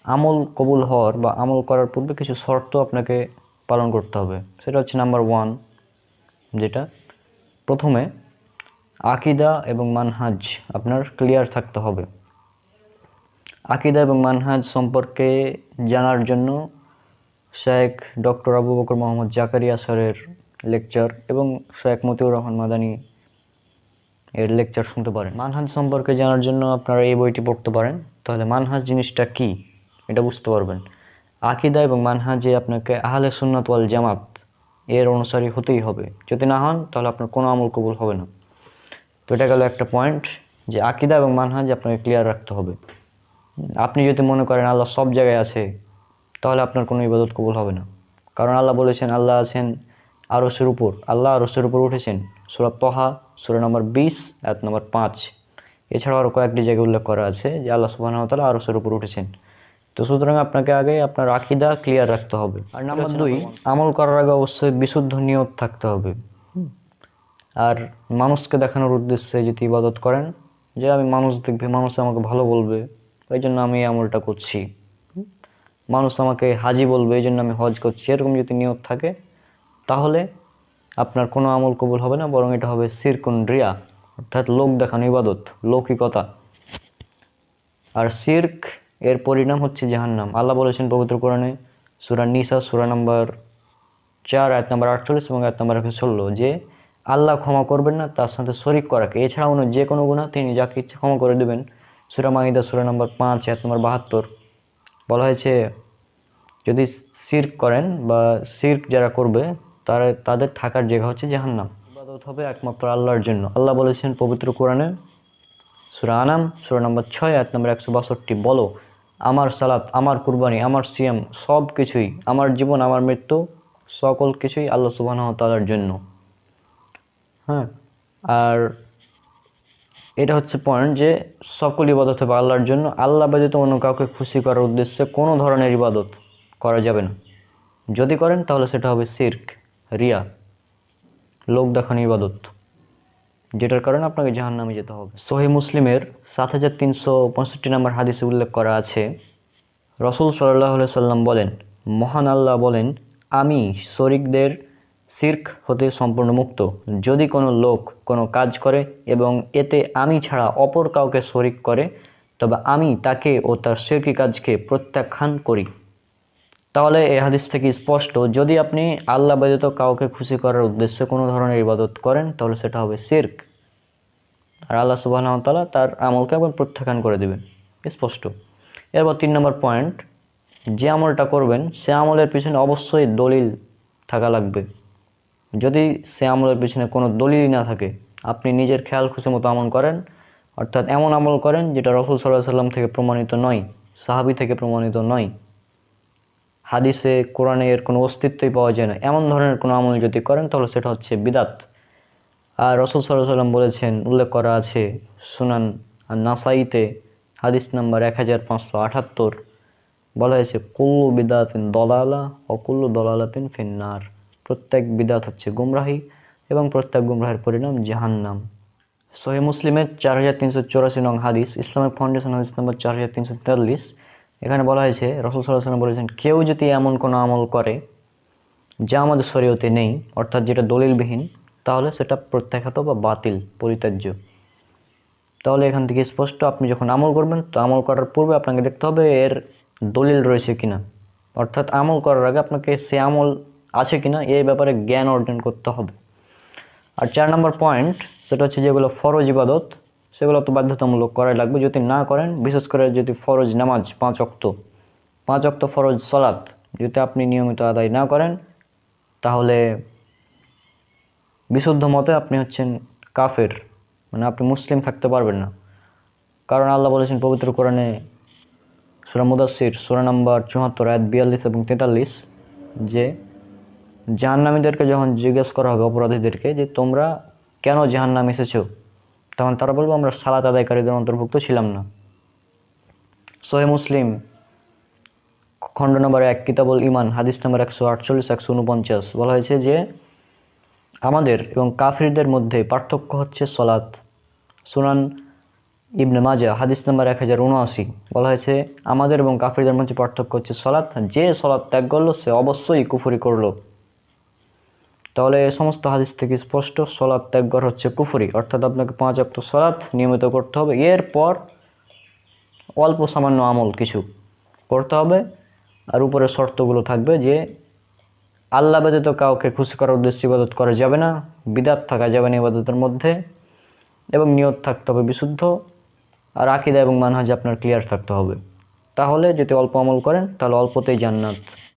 আমল কবুল হওয়ার বা আমল করার পূর্বে কিছু শর্ত আপনাকে পালন করতে হবে। সেটা হচ্ছে নাম্বার 1, যেটা প্রথমে আকিদা এবং মানহাজ আপনার ক্লিয়ার থাকতে হবে। আকিদা এবং মানহাজ সম্পর্কে জানার জন্য শেখ ডক্টর আবু বকর মোহাম্মদ জাকারিয়া স্যারের লেকচার এবং শেখ মতিউর রহমান মাদানী এর লেকচার শুনতে পারেন। মানহাজ সম্পর্কে জানার জন্য আপনারা এই বইটি পড়তে পারেন, তাহলে মানহাজ জিনিসটা কি এটা বুঝতে পারবেন। আকিদা এবং মানহাজে আপনাকে আহলে সুন্নাত ওয়াল জামাত এর অনুসারী হতেই হবে। যদি না হন তাহলে আপনার কোনো আমল কবুল হবে না। তো এটা গেল একটা পয়েন্ট, যে আকিদা এবং মানহাজ আপনাকে ক্লিয়ার রাখতে হবে। আপনি যদি মনে করেন আল্লাহ সব জায়গায় আছে, তাহলে আপনার কোনো ইবাদত কবুল হবে না। কারণ আল্লাহ বলেছেন আল্লাহ আছেন আরশের উপর, আল্লাহ আরশের উপর উঠেছেন, সূরা তহা সূরা নম্বর 20 আয়াত নম্বর 5। এছাড়াও আরও কয়েকটি জায়গায় উল্লেখ করা আছে যে আল্লাহ সুবহানাহু ওয়া তাআলা আরশের উপর উঠেছেন। তো সুতরাং আপনাকে আগে আপনার আকীদা ক্লিয়ার রাখতে হবে। আর নাম্বার 2, আমল করার আগে অবশ্যই বিশুদ্ধ নিয়ত থাকতে হবে। আর মানুষকে দেখানোর উদ্দেশ্যে যদি ইবাদত করেন, যে আমি মানুষ দেখবে, মানুষ আমাকে ভালো বলবে, এই জন্য আমি এই আমলটা করছি, মানুষ আমাকে হাজি বলবে এই জন্য আমি হজ করছি, এরকম যদি নিয়ত থাকে তাহলে আপনার কোনো আমল কবুল হবে না, বরং এটা হবে শিরকুন রিয়া, অর্থাৎ লোক দেখানো ইবাদত, লৌকিকতা। আর শিরক এর পরিণাম হচ্ছে জাহান্নাম। আল্লাহ বলেছেন পবিত্র কোরআনে সূরা নিসা সূরা নম্বর 4 আয়াত নম্বর 48 এবং আয়াত নম্বর 116, যে আল্লাহ ক্ষমা করবেন না তার সাথে শরিক করাকে। এছাড়া অন্য যে কোনো গুনাহ তিনি যাকে ইচ্ছে ক্ষমা করে দেবেন। সূরা মাইদা সূরা নম্বর 5 আয়াত নম্বর 72 বলা হয়েছে যদি শিরক করেন বা শিরক যারা করবে তাদের থাকার জায়গা হচ্ছে জাহান্নাম। ইবাদত হবে একমাত্র আল্লাহর জন্য। আল্লাহ বলেছেন পবিত্র কোরআনে সূরা আনাম সূরা নম্বর 6 আয়াত নম্বর 162, বলো আমার সালাত, আমার কুরবানি, আমার সিয়াম সব কিছুই, আমার জীবন, আমার মৃত্যু সকল কিছুই আল্লাহ সুবহানাহু ওয়া তাআলার জন্য। হ্যাঁ, আর এটা হচ্ছে পয়েন্ট যে সকল ইবাদত হবে আল্লাহর জন্য। আল্লাহ ব্যতীত অন্য কাউকে খুশি করার উদ্দেশ্যে কোনো ধরনের ইবাদত করা যাবে না। যদি করেন তাহলে সেটা হবে শিরক, রিয়া, লোক দেখানো ইবাদত, যেটার কারণে আপনাকে জাহান্নামে যেতে হবে। সহিহ মুসলিমের 7365 নম্বর হাদিসে উল্লেখ করা আছে, রাসূল সাল্লাল্লাহু আলাইহি সাল্লাম বলেন, মহান আল্লাহ বলেন, আমি শরীকদের শিরক হতে সম্পূর্ণ মুক্ত। যদি কোনো লোক কোনো কাজ করে এবং এতে আমি ছাড়া অপর কাউকে শরীক করে, তবে আমি তাকে ও তার শিরকি কাজকে প্রত্যাখ্যান করি। তাহলে এই হাদিস থেকে স্পষ্ট, যদি আপনি আল্লাহ ব্যতীত কাউকে খুশি করার উদ্দেশ্যে কোনো ধরনের ইবাদত করেন তাহলে সেটা হবে শিরক, আর আল্লাহ সুবহানাহু ওয়া তাআলা তার আমলকে আবার প্রত্যাখ্যান করে দেবেন, স্পষ্ট। এরপর 3 নম্বর পয়েন্ট, যে আমলটা করবেন সে আমলের পিছনে অবশ্যই দলিল থাকা লাগবে। যদি সে আমলের পিছনে কোনো দলিলই না থাকে, আপনি নিজের খেয়াল খুশি মতো আমল করেন, অর্থাৎ এমন আমল করেন যেটা রাসূল সাল্লাল্লাহু আলাইহি সাল্লাম থেকে প্রমাণিত নয়, সাহাবী থেকে প্রমাণিত নয়, হাদিসে কোরআনে এর কোনো অস্তিত্বই পাওয়া যায় না, এমন ধরনের কোনো আমল যদি করেন তাহলে সেটা হচ্ছে বিদাত। আর রাসূল সাল্লাল্লাহু আলাইহি সাল্লাম বলেছেন, উল্লেখ করা আছে সুনান নাসাইতে হাদিস নাম্বার 1578, বলা হয়েছে কুল্লু বিদাতিন দলালা ও কুল্লু দলালাতিন ফিন্নার, প্রত্যেক বিদাত হচ্ছে গুমরাহি এবং প্রত্যেক গুমরাহের পরিণাম জাহান্নাম। সহিহ মুসলিমের 4384 নং হাদিস, ইসলামিক ফাউন্ডেশন হাদিস নাম্বার 4343, এখানে বলা হয়েছে রাসূল সাল্লাল্লাহু আলাইহি সাল্লাম বলেছেন, কেউ যদি এমন কোনো আমল করে যা আমাদের শরীয়তে নেই, অর্থাৎ যেটা দলিলবিহীন, তাহলে সেটা প্রত্যাখ্যাত বা বাতিল, পরিত্যাজ্য। তাহলে এখান থেকে স্পষ্ট, আপনি যখন আমল করবেন তো আমল করার পূর্বে আপনাকে দেখতে হবে এর দলিল রয়েছে কিনা, অর্থাৎ আমল করার আগে আপনাকে সে আমল আছে কিনা এই ব্যাপারে জ্ঞান অর্জন করতে হবে। আর 4 নম্বর পয়েন্ট, সেটা হচ্ছে যেগুলো ফরজ ইবাদত সেগুলো তো বাধ্যতামূলক করাই লাগবে। যদি না করেন, বিশেষ করে যদি ফরজ নামাজ 5 ওয়াক্ত ফরজ সালাত যদি আপনি নিয়মিত আদায় না করেন, তাহলে বিশুদ্ধ মতে আপনি হচ্ছেন কাফের, মানে আপনি মুসলিম থাকতে পারবেন না। কারণ আল্লাহ বলেছেন পবিত্র কোরআনে সূরা মুদাসসির সূরা নম্বর 74 আয়াত 42 এবং 43, যে জাহান্নামীদেরকে যখন জিজ্ঞেস করা হবে, অপরাধীদেরকে, যে তোমরা কেন জাহান্নামে এসেছো, তখন তারা বলবে আমরা সালাত আদায়কারীদের অন্তর্ভুক্ত ছিলাম না। সহিহ মুসলিম খণ্ড নম্বর 1 কিতাবুল ঈমান হাদিস নম্বর 148-149 বলা হয়েছে যে আমাদের এবং কাফিরদের মধ্যে পার্থক্য হচ্ছে সলাত। সুনান ইবনে মাজা হাদিস নাম্বার 1079 বলা হয়েছে, আমাদের এবং কাফিরদের মধ্যে পার্থক্য হচ্ছে সলাৎ, যে সলাৎ ত্যাগ করলো সে অবশ্যই কুফরি করলো। তাহলে এই সমস্ত হাদিস থেকে স্পষ্ট সলাৎ ত্যাগ করা হচ্ছে কুফরি, অর্থাৎ আপনাকে 5 ওয়াক্ত সলাৎ নিয়মিত করতে হবে, এরপর অল্প সামান্য আমল কিছু করতে হবে। আর উপরে শর্তগুলো থাকবে যে আল্লাহ ব্যতীত কাউকে খুশি করার উদ্দেশ্যে ইবাদত করা যাবে না, বিদআত থাকা যাবে না ইবাদতের মধ্যে, এবং নিয়ত থাকতে হবে বিশুদ্ধ, আর আকীদা এবং মানহাজ আপনার ক্লিয়ার থাকতে হবে। তাহলে যদি অল্প আমল করেন তাহলে অল্পতেই জান্নাত।